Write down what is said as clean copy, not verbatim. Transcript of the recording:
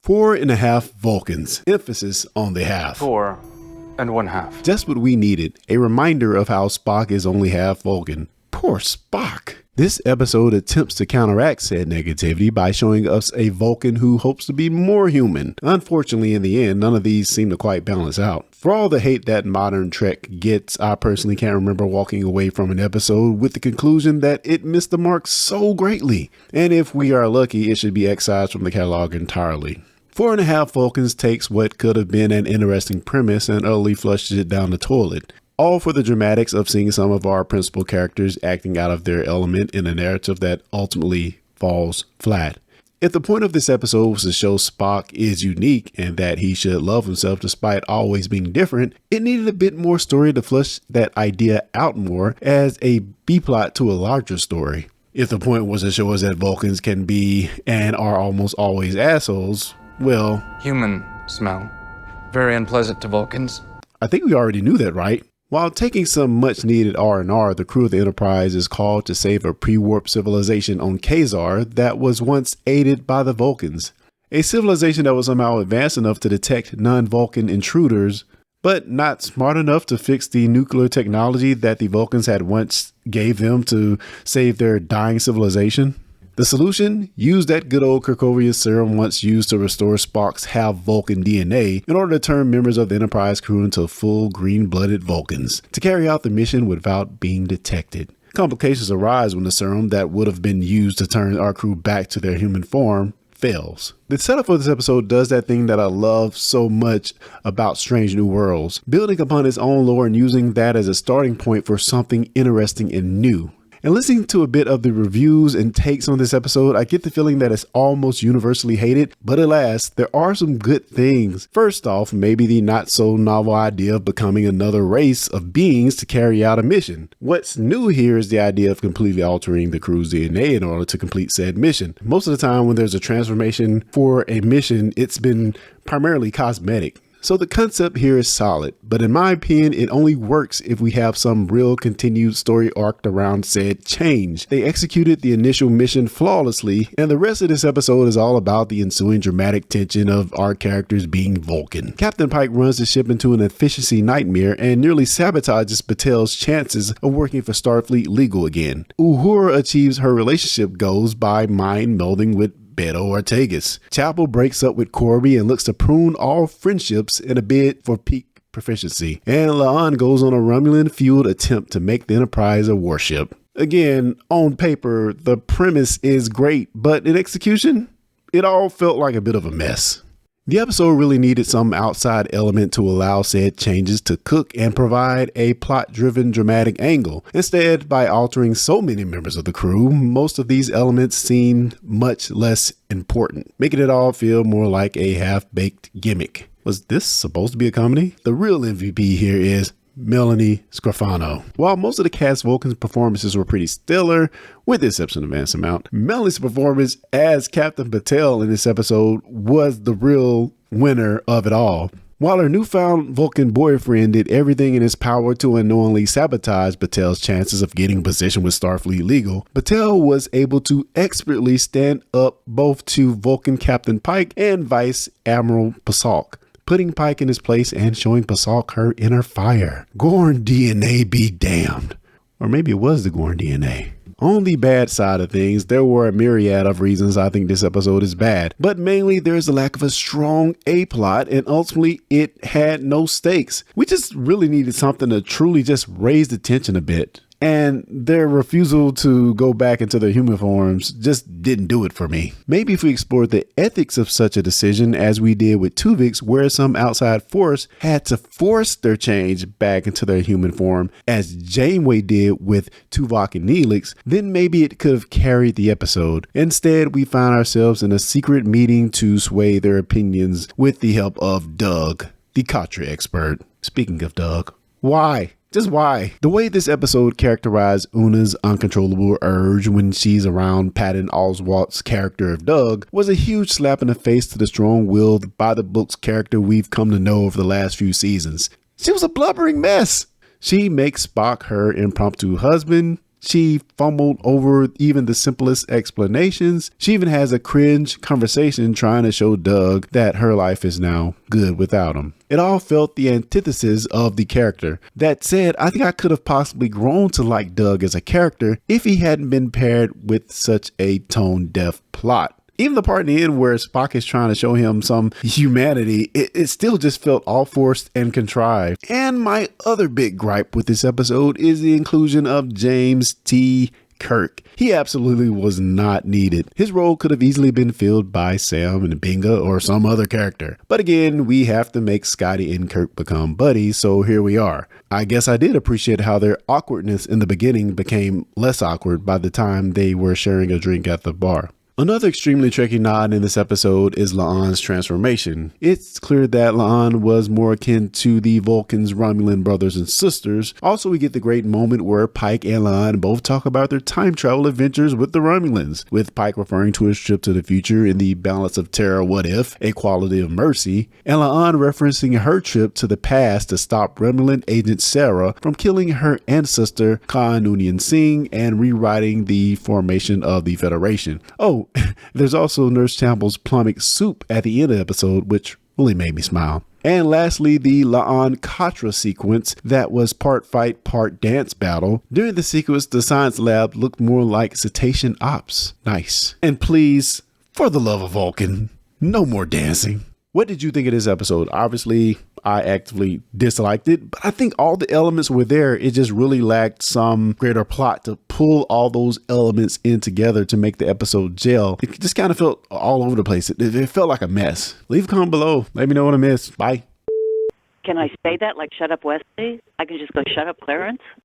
4.5 Vulcans. Emphasis on the half. 4.5. Just what we needed. A reminder of how Spock is only half Vulcan. Poor Spock. This episode attempts to counteract said negativity by showing us a Vulcan who hopes to be more human. Unfortunately, in the end, none of these seem to quite balance out. For all the hate that modern Trek gets, I personally can't remember walking away from an episode with the conclusion that it missed the mark so greatly. And if we are lucky, it should be excised from the catalog entirely. 4.5 Vulcans takes what could have been an interesting premise and utterly flushes it down the toilet. All for the dramatics of seeing some of our principal characters acting out of their element in a narrative that ultimately falls flat. If the point of this episode was to show Spock is unique and that he should love himself despite always being different, it needed a bit more story to flush that idea out more as a B-plot to a larger story. If the point was to show us that Vulcans can be and are almost always assholes, well... Human smell. Very unpleasant to Vulcans. I think we already knew that, right? While taking some much-needed R&R, the crew of the Enterprise is called to save a pre-warp civilization on Kazar that was once aided by the Vulcans. A civilization that was somehow advanced enough to detect non-Vulcan intruders, but not smart enough to fix the nuclear technology that the Vulcans had once gave them to save their dying civilization. The solution? Use that good old Kerkovius serum once used to restore Spock's half-Vulcan DNA in order to turn members of the Enterprise crew into full green-blooded Vulcans to carry out the mission without being detected. Complications arise when the serum that would have been used to turn our crew back to their human form fails. The setup for this episode does that thing that I love so much about Strange New Worlds, building upon its own lore and using that as a starting point for something interesting and new. And listening to a bit of the reviews and takes on this episode, I get the feeling that it's almost universally hated, but alas, there are some good things. First off, maybe the not so novel idea of becoming another race of beings to carry out a mission. What's new here is the idea of completely altering the crew's DNA in order to complete said mission. Most of the time when there's a transformation for a mission, it's been primarily cosmetic. So the concept here is solid, but in my opinion, it only works if we have some real continued story arc around said change. They executed the initial mission flawlessly, and the rest of this episode is all about the ensuing dramatic tension of our characters being Vulcan. Captain Pike runs the ship into an efficiency nightmare and nearly sabotages Batel's chances of working for Starfleet Legal again. Uhura achieves her relationship goals by mind melding with Beto Ortegas. Chapel breaks up with Corby and looks to prune all friendships in a bid for peak proficiency. And La'an goes on a Romulan-fueled attempt to make the Enterprise a warship. Again, on paper, the premise is great, but in execution, it all felt like a bit of a mess. The episode really needed some outside element to allow said changes to cook and provide a plot-driven dramatic angle. Instead, by altering so many members of the crew, most of these elements seemed much less important, making it all feel more like a half-baked gimmick. Was this supposed to be a comedy? The real MVP here is Melanie Scrofano. While most of the cast Vulcan's performances were pretty stellar, with the exception of Anson Mount, Melanie's performance as Captain Batel in this episode was the real winner of it all. While her newfound Vulcan boyfriend did everything in his power to unknowingly sabotage Batel's chances of getting a position with Starfleet Legal, Batel was able to expertly stand up both to Vulcan Captain Pike and Vice Admiral Pasalk, putting Pike in his place and showing Pasalk her inner fire. Gorn DNA be damned. Or maybe it was the Gorn DNA. On the bad side of things, there were a myriad of reasons I think this episode is bad, but mainly there's a lack of a strong A-plot, and ultimately it had no stakes. We just really needed something to truly just raise the tension a bit. And their refusal to go back into their human forms just didn't do it for me. Maybe if we explored the ethics of such a decision as we did with Tuvix, where some outside force had to force their change back into their human form, as Janeway did with Tuvok and Neelix, then maybe it could have carried the episode. Instead, we found ourselves in a secret meeting to sway their opinions with the help of Doug, the Katra expert. Speaking of Doug, why? Just why? The way this episode characterized Una's uncontrollable urge when she's around Patton Oswalt's character of Doug was a huge slap in the face to the strong-willed, by-the-books character we've come to know over the last few seasons. She was a blubbering mess. She makes Spock her impromptu husband, She fumbled over even the simplest explanations. She even has a cringe conversation trying to show Doug that her life is now good without him. It all felt the antithesis of the character. That said, I think I could have possibly grown to like Doug as a character if he hadn't been paired with such a tone-deaf plot. Even the part in the end where Spock is trying to show him some humanity, it still just felt all forced and contrived. And my other big gripe with this episode is the inclusion of James T. Kirk. He absolutely was not needed. His role could have easily been filled by Sam and Binga or some other character. But again, we have to make Scotty and Kirk become buddies, so here we are. I guess I did appreciate how their awkwardness in the beginning became less awkward by the time they were sharing a drink at the bar. Another extremely Trekkie nod in this episode is La'an's transformation. It's clear that La'an was more akin to the Vulcans' Romulan brothers and sisters. Also, we get the great moment where Pike and La'an both talk about their time travel adventures with the Romulans, with Pike referring to his trip to the future in the Balance of Terror What If, A Quality of Mercy, and La'an referencing her trip to the past to stop Romulan agent Sarah from killing her ancestor Khan Noonien Singh and rewriting the formation of the Federation. Oh, there's also Nurse Campbell's plumbing soup at the end of the episode, which really made me smile. And lastly, the La'an Katra sequence that was part fight, part dance battle. During the sequence, the science lab looked more like cetacean ops. Nice. And please, for the love of Vulcan, no more dancing. What did you think of this episode? Obviously, I actively disliked it, but I think all the elements were there. It just really lacked some greater plot to pull all those elements in together to make the episode gel. It just kind of felt all over the place. It felt like a mess. Leave a comment below. Let me know what I missed. Bye. Can I say that like shut up Wesley? I can just go shut up Clarence?